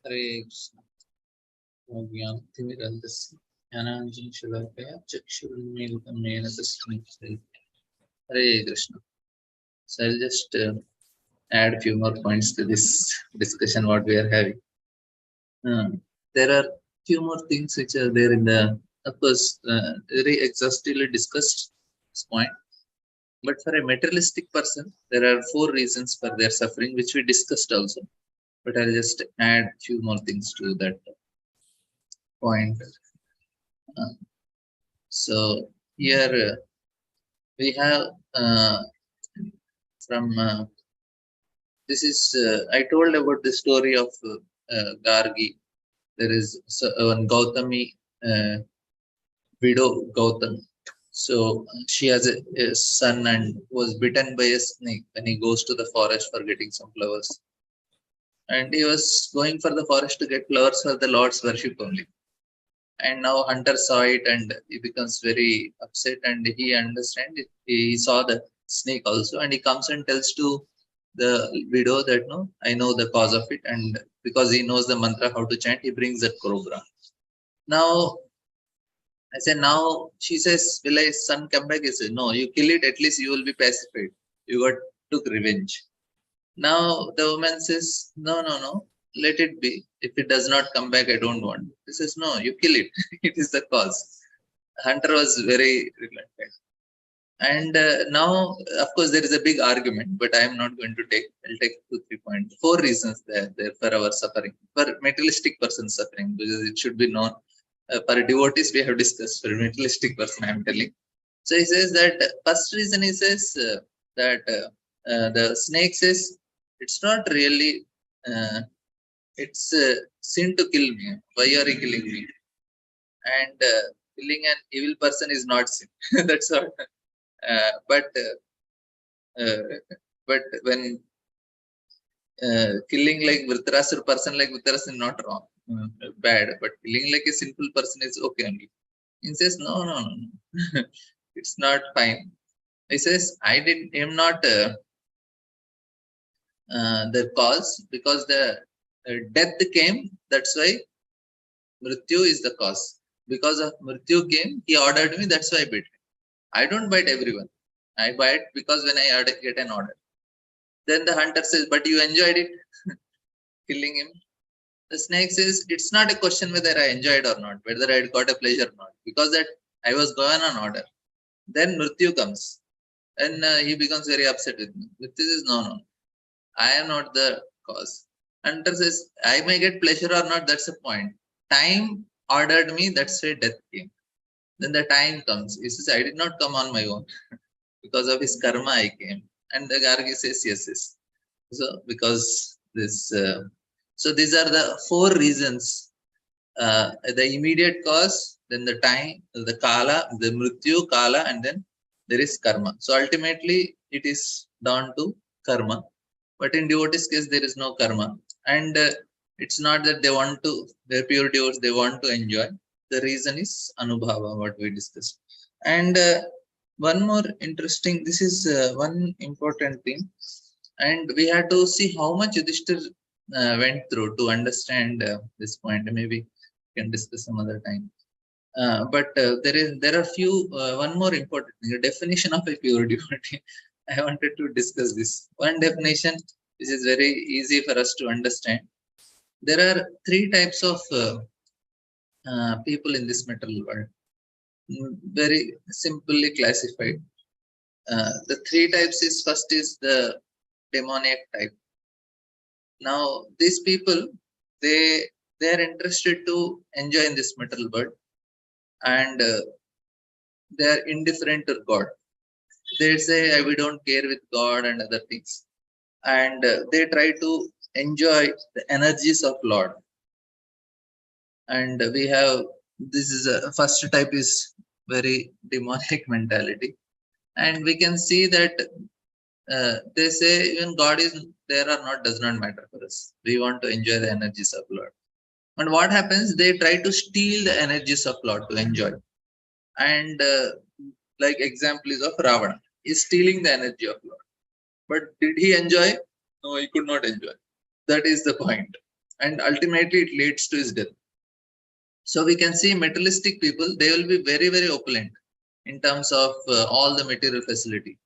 हरे कृष्ण ज्ञानतिमिरन्धस्य ज्ञानाञ्जनशलाकया चक्षुरुन्मीलितं येन तस्मै हरे Krishna. So I'll just add a few more points to this discussion what we are having. There are few more things which are there in the, of course, very exhaustively discussed this point. But for a materialistic person, there are 4 reasons for their suffering, which we discussed also. But I'll just add few more things to that point. So here we have from this is I told about the story of Gargi. There is one Gautami widow Gautam. So she has a son and was bitten by a snake when he goes to the forest for getting some flowers. And he was going for the forest to get flowers for the Lord's worship only. And now hunter saw it and he becomes very upset and he understands it. He saw the snake also and he comes and tells to the widow that no, I know the cause of it, and because he knows the mantra how to chant, he brings that cobra. Now I said, now she says, will I son come back? He said, no, you kill it, at least you will be pacified. You got took revenge. Now the woman says, no, let it be. If it does not come back, I don't want. He says, no, you kill it. It is the cause. Hunter was very reluctant. And now, of course, there is a big argument, but I am not going to take. I'll take 2-3 points. 4 reasons there for our suffering, for materialistic person suffering, because it should be known. For devotees, we have discussed. For materialistic person, I am telling. So he says that first reason he says that the snake says it's not really. It's sin to kill me. Why are you killing me? And killing an evil person is not sin. That's all. But when killing like Vritarasura, person like Vritarasura is not wrong, bad. But killing like a sinful person is okay only. He says no. It's not fine. He says I am not the cause, because the death came. That's why Mrityu is the cause. Because of Mrityu came, he ordered me. That's why I bit him. I don't bite everyone. I bite because when I get an order. Then the hunter says, but you enjoyed it, killing him. The snake says, it's not a question whether I enjoyed or not, whether I got a pleasure or not, because that I was given an order. Then Mrityu comes and he becomes very upset with me. Mrityu says, no, I am not the cause. Hunter says, I may get pleasure or not, that's the point. Time ordered me, that's why death came. Then the time comes. He says, I did not come on my own. Because of his karma, I came. And the Gargi says, yes. So, because this, so these are the 4 reasons. The immediate cause, then the time, the kala, the mrityu, kala, and then there is karma. So ultimately, it is down to karma. But in devotees' case, there is no karma. And it's not that they want to, they're pure devotees, they want to enjoy. The reason is anubhava, what we discussed. And one more interesting, this is one important thing. And we have to see how much Yudhishthir went through to understand this point. Maybe we can discuss some other time. But there are few, one more important thing, the definition of a pure devotee. I wanted to discuss this. One definition, which is very easy for us to understand. There are 3 types of people in this material world, very simply classified. The 3 types is, first is the demoniac type. Now these people, they are interested to enjoy in this material world, and they are indifferent to God. They say we don't care with God and other things, and they try to enjoy the energies of Lord. And we have, this is a first type is very demonic mentality, and we can see that they say even God is there or not does not matter for us. We want to enjoy the energies of Lord. And what happens? They try to steal the energies of Lord to enjoy. And like example is of Ravana. He's stealing the energy of Lord. But did he enjoy? No, he could not enjoy. That is the point. and ultimately it leads to his death. So we can see materialistic people, they will be very, very opulent in terms of all the material facility.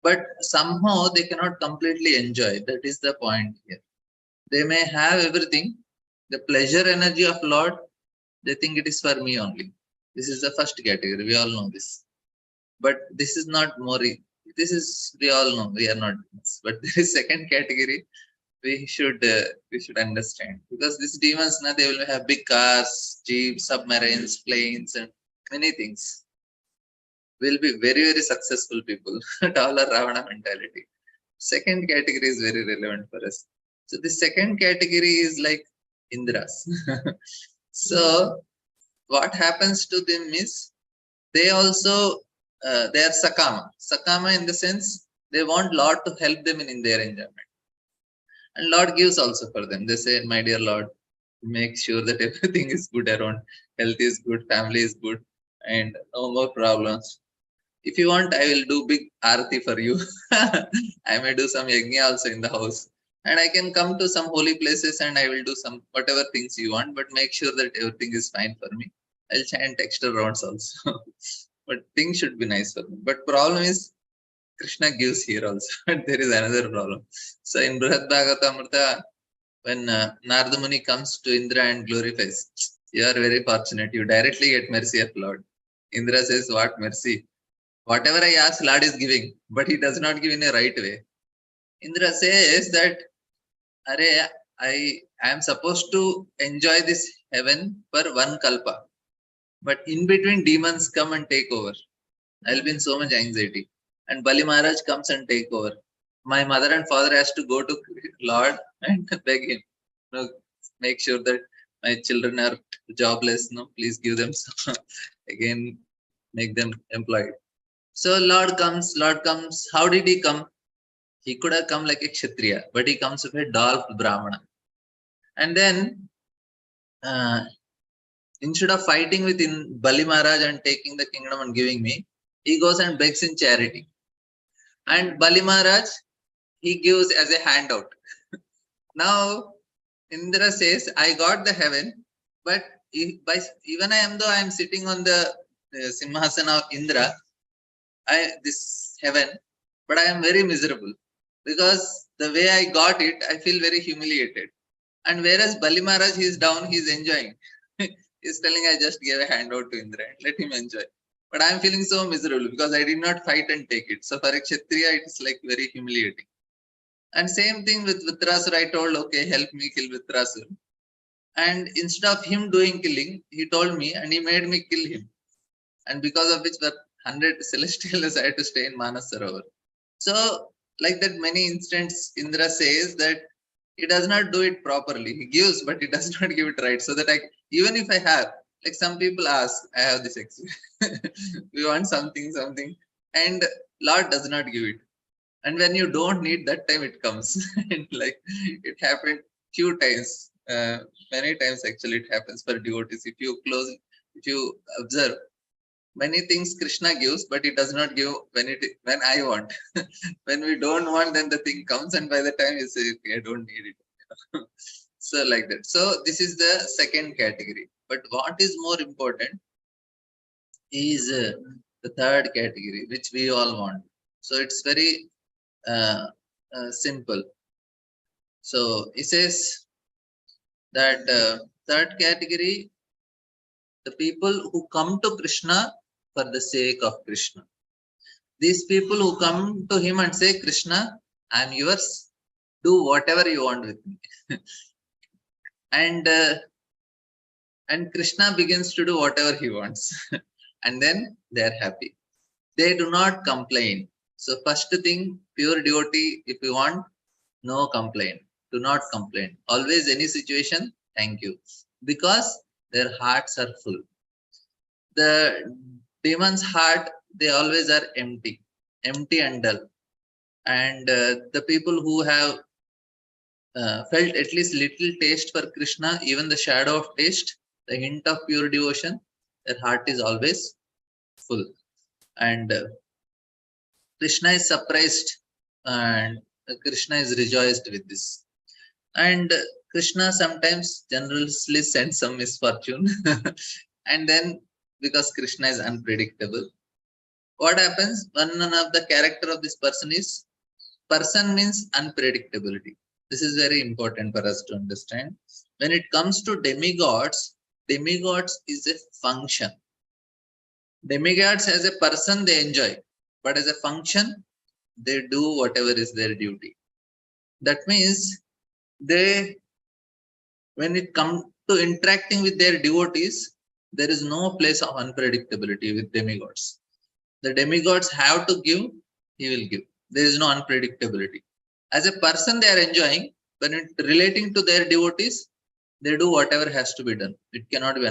But somehow they cannot completely enjoy. That is the point here. They may have everything, the pleasure energy of Lord, they think it is for me only. This is the first category. We all know this. But this is not more. This is, we all know we are not. But there is second category we should understand, because these demons now they will have big cars, jeeps, submarines, planes, and many things. Will be very, very successful people. Dollar Ravana mentality. Second category is very relevant for us. So the second category is like Indras. So what happens to them is they also they are Sakama. Sakama in the sense they want Lord to help them in their enjoyment. And Lord gives also for them. They say, my dear Lord, make sure that everything is good around, health is good, family is good, and no more problems. If you want, I will do big arati for you. I may do some yajna also in the house. And I can come to some holy places and I will do some whatever things you want, but make sure that everything is fine for me. I'll chant extra rounds also. But things should be nice for me. But problem is Krishna gives here also. There is another problem. So in Brihad Bhagavatamrita, when Narada Muni comes to Indra and glorifies, you are very fortunate. You directly get mercy of Lord. Indra says, what mercy? Whatever I ask, Lord is giving, but he does not give in a right way. Indra says that, Are, I am supposed to enjoy this heaven for one kalpa, but in between demons come and take over. I'll be in so much anxiety. And Bali Maharaj comes and take over. My mother and father has to go to Lord and beg him. No, make sure that my children are jobless. No, please give them some. Again, make them employed. So Lord comes. How did he come? He could have come like a Kshatriya, but he comes with a doll Brahmana. And then, instead of fighting with Bali Maharaj and taking the kingdom and giving me, he goes and begs in charity. And Bali Maharaj, he gives as a handout. Now, Indra says, I got the heaven, but even though I am sitting on the Simhasana of Indra, this heaven, but I am very miserable because the way I got it, I feel very humiliated. And whereas Bali Maharaj, he is down, he is enjoying. He's telling, I just gave a handout to Indra, let him enjoy. But I am feeling so miserable because I did not fight and take it. So for a Kshatriya, it is like very humiliating. And same thing with Vitrasura, I told, okay, help me kill Vitrasura. And instead of him doing killing, he told me and he made me kill him. And because of which the 100 celestials I had to stay in Manas Sarovar. So, like that, many instances, Indra says that he does not do it properly. He gives, but he does not give it right. So that even if I have, like some people ask, I have this we want something, and Lord does not give it. And when you don't need, that time it comes. And like it happened few times, many times actually it happens for devotees. If you observe, many things Krishna gives, but he does not give when I want. When we don't want, then the thing comes, and by the time you say, okay, I don't need it. So like that. So this is the second category. But what is more important is the third category, which we all want. So it's very simple. So he says that third category, the people who come to Krishna for the sake of Krishna. These people who come to him and say, Krishna, I am yours, do whatever you want with me. And Krishna begins to do whatever he wants. And then they are happy. They do not complain. So first thing, pure devotee, if you want, no complaint. Do not complain. Always any situation, thank you. Because their hearts are full. The demon's heart, they always are empty and dull. And the people who have felt at least little taste for Krishna, even the shadow of taste, the hint of pure devotion, their heart is always full. And Krishna is surprised and Krishna is rejoiced with this. And Krishna sometimes generously sends some misfortune, and then because Krishna is unpredictable, what happens? One of the character of this person means unpredictability. This is very important for us to understand. When it comes to demigods is a function. Demigods as a person they enjoy, but as a function they do whatever is their duty. That means they, when it comes to interacting with their devotees, there is no place of unpredictability with demigods. The demigods have to give, he will give. There is no unpredictability. As a person, they are enjoying, but relating to their devotees, they do whatever has to be done. It cannot be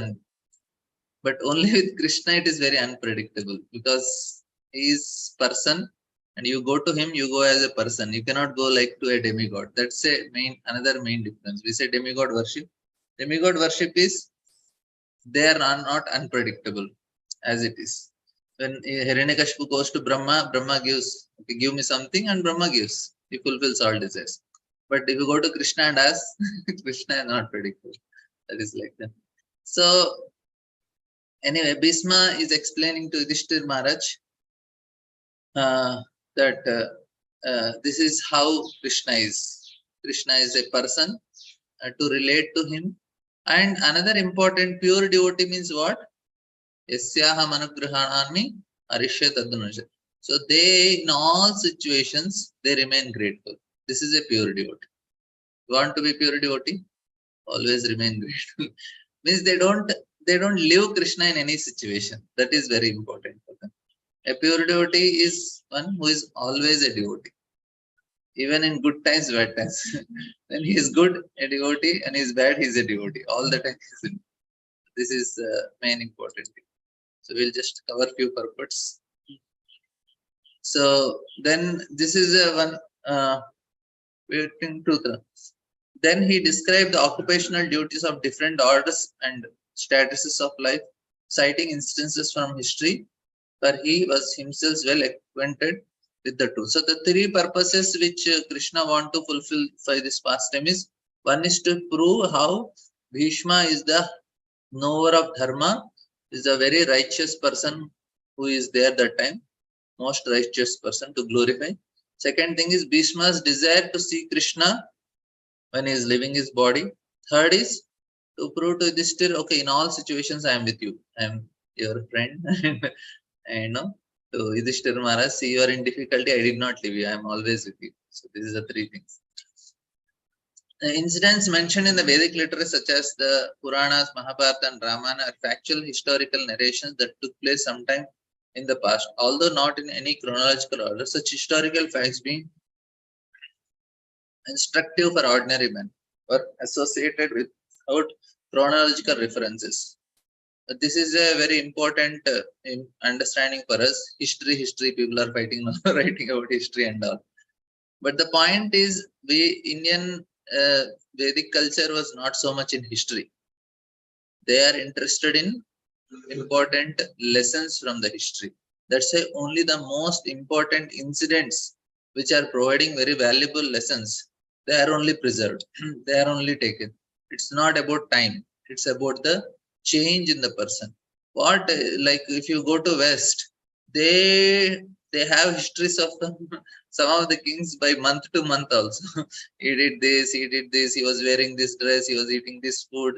but only with Krishna, it is very unpredictable because he is person, and you go to him, you go as a person. You cannot go like to a demigod. That's a another main difference. We say demigod worship. Demigod worship is they are not unpredictable as it is. When Hiranyakashipu goes to Brahma, Brahma gives, okay, give me something, and Brahma gives. He fulfills all desires. But if you go to Krishna and ask, Krishna is not predictable. That is like that. So anyway, Bhisma is explaining to Yudhishthir Maharaj that this is how Krishna is. Krishna is a person to relate to him. And another important pure devotee means what? Yasyaha manugrahanami arishya tadunusha. So they, in all situations, they remain grateful. This is a pure devotee. You want to be pure devotee? Always remain grateful. Means they don't leave Krishna in any situation. That is very important for them. A pure devotee is one who is always a devotee. Even in good times, bad times. When he is good, a devotee, and he is bad, he is a devotee. All the time. This is main important thing. So we'll just cover few purports. So then this is one waiting to then he described the occupational duties of different orders and statuses of life, citing instances from history where he was himself well acquainted with the two. So the three purposes which Krishna want to fulfill by this pastime is, one is to prove how Bhishma is the knower of dharma, is a very righteous person who is there that time, most righteous person to glorify. Second thing is Bhishma's desire to see Krishna when he is leaving his body. Third is to prove to Yudhishthir, okay, in all situations I am with you. I am your friend. And to Yudhishthir Maharaj, see, you are in difficulty, I did not leave you. I am always with you. So these are the three things. The incidents mentioned in the Vedic literature, such as the Puranas, Mahabharata, and Ramayana, are factual historical narrations that took place sometime in the past, although not in any chronological order. Such historical facts being instructive for ordinary men or associated without chronological references. This is a very important understanding for us. History, people are fighting now, writing about history and all. But the point is, we Indian Vedic culture was not so much in history. They are interested in important lessons from the history. That's why only the most important incidents which are providing very valuable lessons, they are only preserved. They are only taken. It's not about time. It's about the change in the person. What, like if you go to West, they have histories of some of the kings by month to month also. He did this, he was wearing this dress, he was eating this food,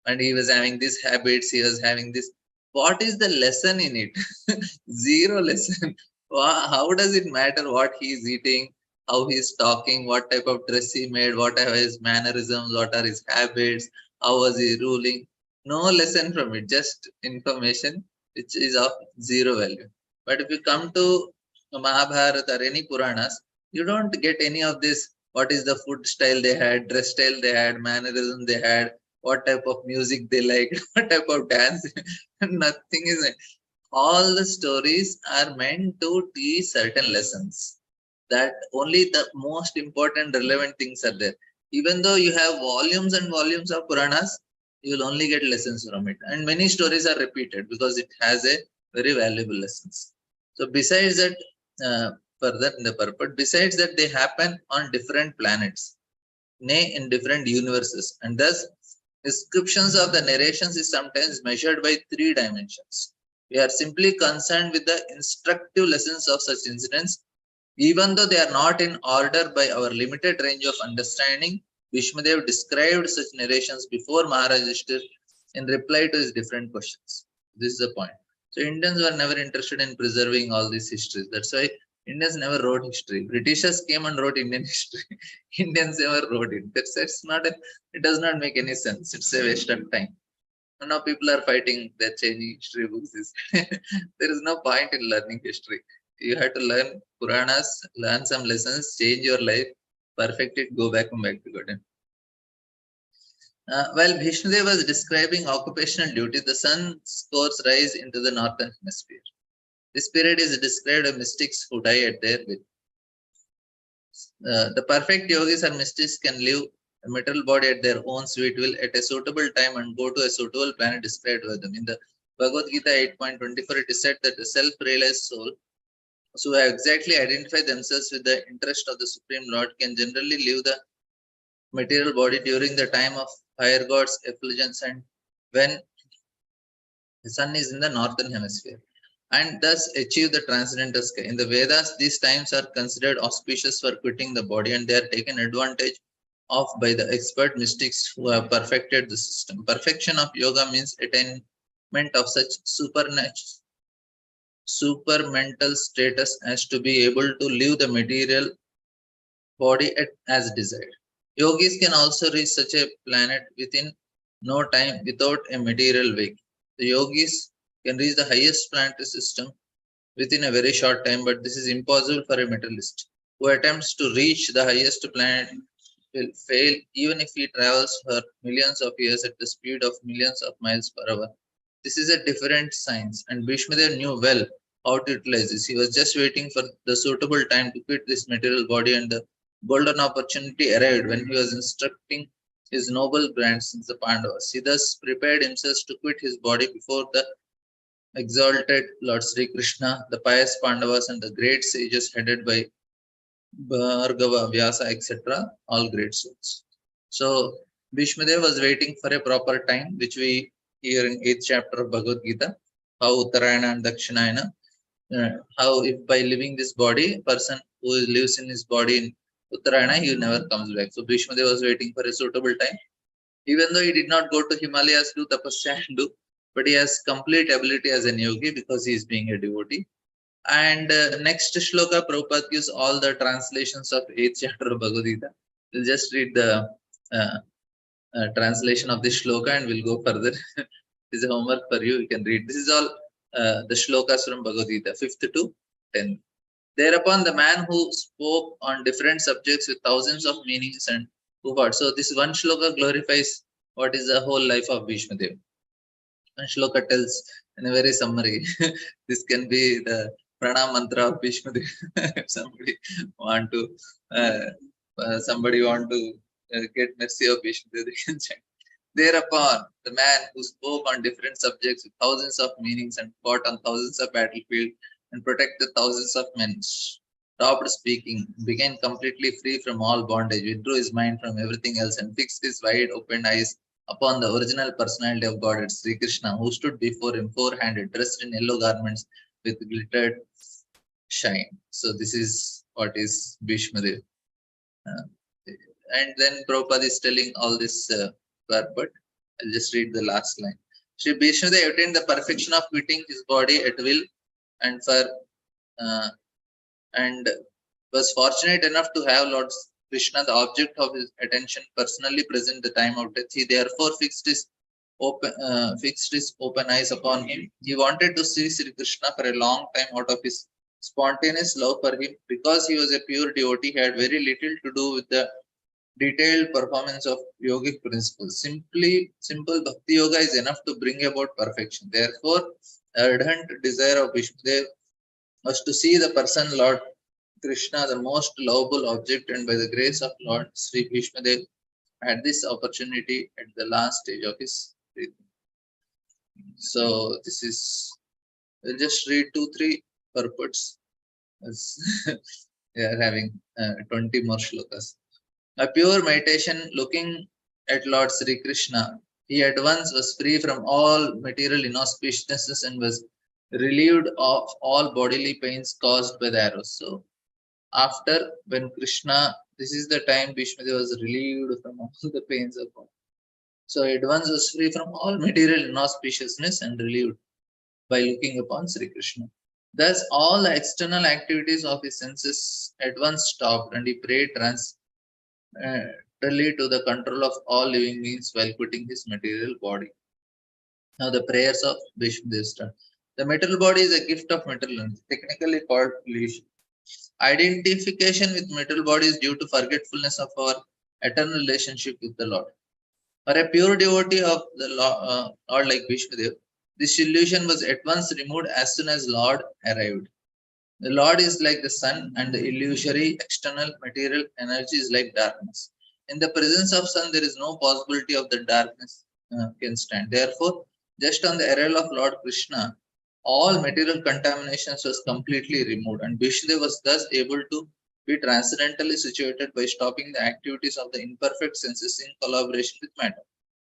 and he was having these habits, he was having this. What is the lesson in it? Zero lesson. How does it matter what he is eating, how he is talking, what type of dress he made, what are his mannerisms, what are his habits, how was he ruling? No lesson from it, just information which is of zero value. But if you come to Mahabharata or any Puranas, you don't get any of this. What is the food style they had, dress style they had, mannerism they had, what type of music they liked, what type of dance. Nothing is it. All the stories are meant to teach certain lessons. That only the most important relevant things are there. Even though you have volumes and volumes of Puranas, you will only get lessons from it. And many stories are repeated because it has a very valuable lessons. So besides that, further in the purport, besides that they happen on different planets. nay in different universes, and thus descriptions of the narrations is sometimes measured by 3 dimensions. We are simply concerned with the instructive lessons of such incidents, even though they are not in order by our limited range of understanding. Bhishmadev described such narrations before Maharaj Yudhishthir in reply to his different questions. This is the point. So Indians were never interested in preserving all these histories. That's why Indians never wrote history. Britishers came and wrote Indian history. Indians never wrote it. That's not a, it does not make any sense. It's a waste of time. And now people are fighting, they're changing history books. There is no point in learning history. You have to learn Puranas, learn some lessons, change your life, perfect it, go back and back to God. While Bhishmadev was describing occupational duty, the sun's course rise into the northern hemisphere. This period is described as mystics who die at their will. The perfect yogis or mystics can leave a material body at their own sweet will at a suitable time and go to a suitable planet described by them. In the Bhagavad Gita 8.24, it is said that the self-realized soul, who have exactly identified themselves with the interest of the Supreme Lord, can generally leave the material body during the time of fire god's effulgence and when the sun is in the northern hemisphere, and thus achieve the transcendental sky. In the Vedas, these times are considered auspicious for quitting the body, and they are taken advantage of by the expert mystics who have perfected the system. Perfection of yoga means attainment of such supermental status as to be able to leave the material body as desired. Yogis can also reach such a planet within no time without a material vehicle. The yogis can reach the highest planetary system within a very short time, but this is impossible for a materialist who attempts to reach the highest planet will fail even if he travels for millions of years at the speed of millions of miles per hour. This is a different science, and Bhishmadev knew well how to utilize this. He was just waiting for the suitable time to quit this material body, and the golden opportunity arrived when he was instructing his noble grandsons, the Pandavas. He thus prepared himself to quit his body before the exalted Lord Sri Krishna, the pious Pandavas, and the great sages headed by Bhargava, Vyasa, etc., all great souls. So Bhishmadev was waiting for a proper time, which we hear in 8th chapter of Bhagavad Gita, how Uttarayana and Dakshinayana, how if by living this body, person who lives in his body in Uttarayana, he never comes back. So Bhishmadev was waiting for a suitable time. Even though he did not go to Himalayas to tapasya and do, but he has complete ability as a yogi because he is being a devotee. And next shloka, Prabhupada gives all the translations of 8th chapter of Bhagavad Gita. We'll just read the translation of this shloka and we'll go further. This is a homework for you. You can read. This is all the shlokas from Bhagavad Gita, 5th to 10th. Thereupon, the man who spoke on different subjects with thousands of meanings and what. So, this one shloka glorifies what is the whole life of Bhishmadev. And shloka tells in a very summary, this can be the pranam mantra of Bhishmadev. If somebody want to get mercy of Bhishmadev, they can chant. Thereupon, the man who spoke on different subjects with thousands of meanings and fought on thousands of battlefields and protected thousands of men, stopped speaking, became completely free from all bondage, withdrew his mind from everything else, and fixed his wide open eyes upon the original personality of God, Sri Krishna, who stood before him, four-handed, dressed in yellow garments with glittered shine. So this is what is Bhishmadev. And then Prabhupada is telling all this but I'll just read the last line. Sri Bhishmadev attained the perfection of quitting his body at will and was fortunate enough to have Lord Krishna, the object of his attention, personally present the time of death. He therefore fixed his open eyes upon him. He wanted to see Sri Krishna for a long time out of his spontaneous love for him. Because he was a pure devotee, he had very little to do with the detailed performance of yogic principles. Simple bhakti yoga is enough to bring about perfection. Therefore, ardent desire of Bhishmadev was to see the person Lord Krishna, the most lovable object, and by the grace of Lord Sri Bhishmadev had this opportunity at the last stage of his breathing. So this is, we'll just read 2-3 purports. We are having 20 more shlokas. A pure meditation looking at Lord Sri Krishna, he at once was free from all material inauspiciousness and was relieved of all bodily pains caused by the arrows. So, after when Krishna, this is the time Bhishmadeva was relieved from all the pains of body. So, at once was free from all material inauspiciousness and relieved by looking upon Sri Krishna. Thus, all the external activities of his senses at once stopped, and he prayed transcendentality to the control of all living beings while quitting his material body. Now, the prayers of Vishnu. The material body is a gift of material energy, technically called illusion. Identification with material body is due to forgetfulness of our eternal relationship with the Lord. For a pure devotee of the Lord like Vishnu, this illusion was at once removed as soon as Lord arrived. The Lord is like the sun, and the illusory external material energy is like darkness. In the presence of sun, there is no possibility of the darkness can stand. Therefore, just on the arrival of Lord Krishna, all material contaminations was completely removed, and Vishnu was thus able to be transcendentally situated by stopping the activities of the imperfect senses in collaboration with matter.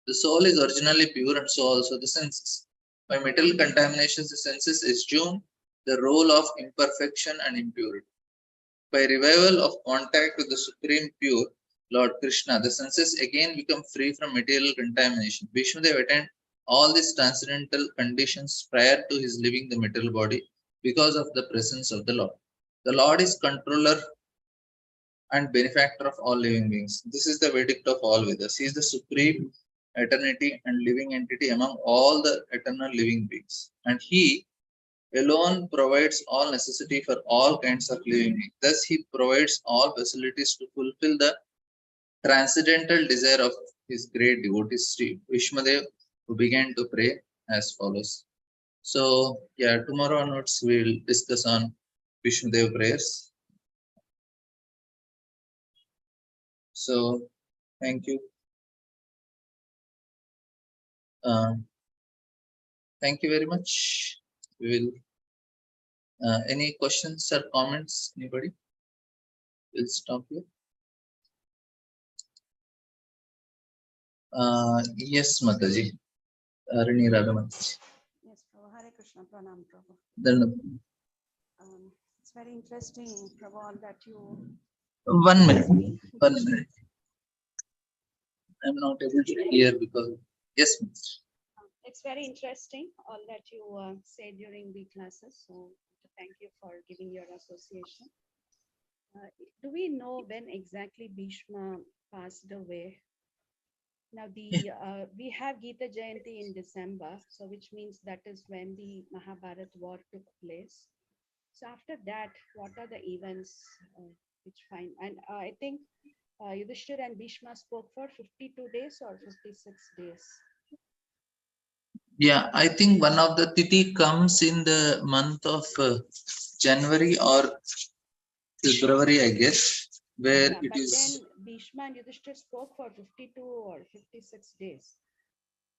The soul is originally pure, and so also the senses. By material contaminations, the senses assume the role of imperfection and impurity. By revival of contact with the Supreme Pure, Lord Krishna, the senses again become free from material contamination. Vishnudev attained all these transcendental conditions prior to his leaving the material body because of the presence of the Lord. The Lord is controller and benefactor of all living beings. This is the verdict of all Vedas. He is the supreme eternity and living entity among all the eternal living beings. And he alone provides all necessity for all kinds of living beings. Thus, he provides all facilities to fulfill the transcendental desire of his great devotee Sri Vishmadev, who began to pray as follows. So, yeah, tomorrow onwards we'll discuss on Vishmadev prayers. So, thank you. Thank you very much. We will. Any questions or comments? Anybody? We'll stop here. Yes, Mataji. Arani Radhamati. Yes, Prabhu. Hare Krishna. Pranam, Prabhu. Then It's very interesting, Prabhu, all that you. 1 minute. 1 minute. I'm not able to hear because yes, miss. It's very interesting, all that you say during the classes. So, thank you for giving your association. Do we know when exactly Bhishma passed away? Now, we have Gita Jayanti in December, so which means that is when the Mahabharat war took place. So after that, what are the events which find? And I think Yudhishthir and Bhishma spoke for 52 days or 56 days. Yeah, I think one of the Tithi comes in the month of January or February, I guess, where Yeah, it but is. then Bhishma and Yudhishthir spoke for 52 or 56 days.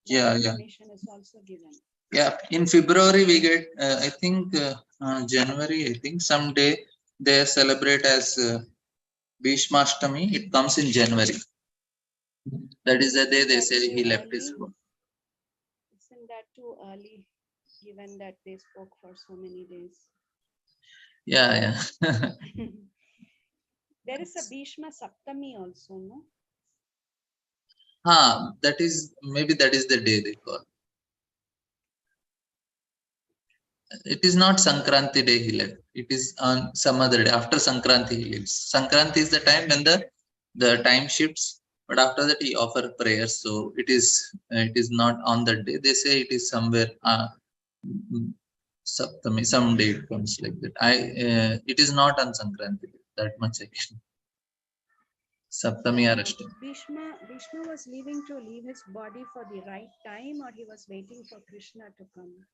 That Yeah, yeah. information is also given. Yeah, in February we get, I think January, I think someday they celebrate as Bhishmashtami. It comes in January. That is the day they say he left his work. Isn't that too early, given that they spoke for so many days? Yeah, yeah. There is a Bhishma Saptami also, no? That is, maybe that is the day they call. It is not Sankranti day he left. It is on some other day. After Sankranti he leaves. Sankranti is the time when the time shifts. But after that he offer prayers. So it is not on that day. They say it is somewhere Saptami. Someday it comes like that. It is not on Sankranti. That much I can. Saptami or Ashtami. Bhishma was leave his body for the right time, or he was waiting for Krishna to come?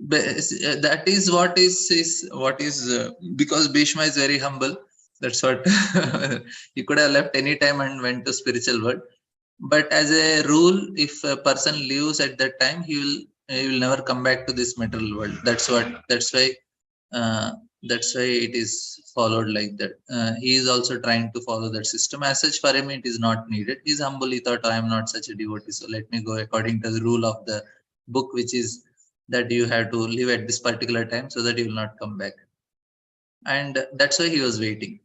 That is what is because Bhishma is very humble. That's what he could have left any time and went to spiritual world. But as a rule, if a person leaves at that time, he will never come back to this material world. That's why That's why it is followed like that. He is also trying to follow that system. As such, for him, it is not needed. He's humble. He thought, I am not such a devotee, so let me go according to the rule of the book, which is that you have to live at this particular time so that you will not come back. And that's why he was waiting.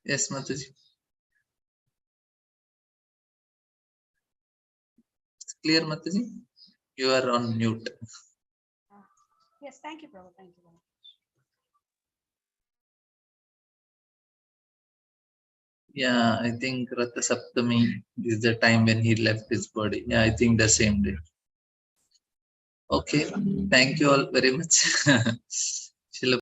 Yes, Mataji. Clear, Mataji? You are on mute. Yes, thank you, Prabhu. Thank you. Yeah, I think Ratha Saptami is the time when he left his body. Yeah, I think the same day. Okay, thank you all very much.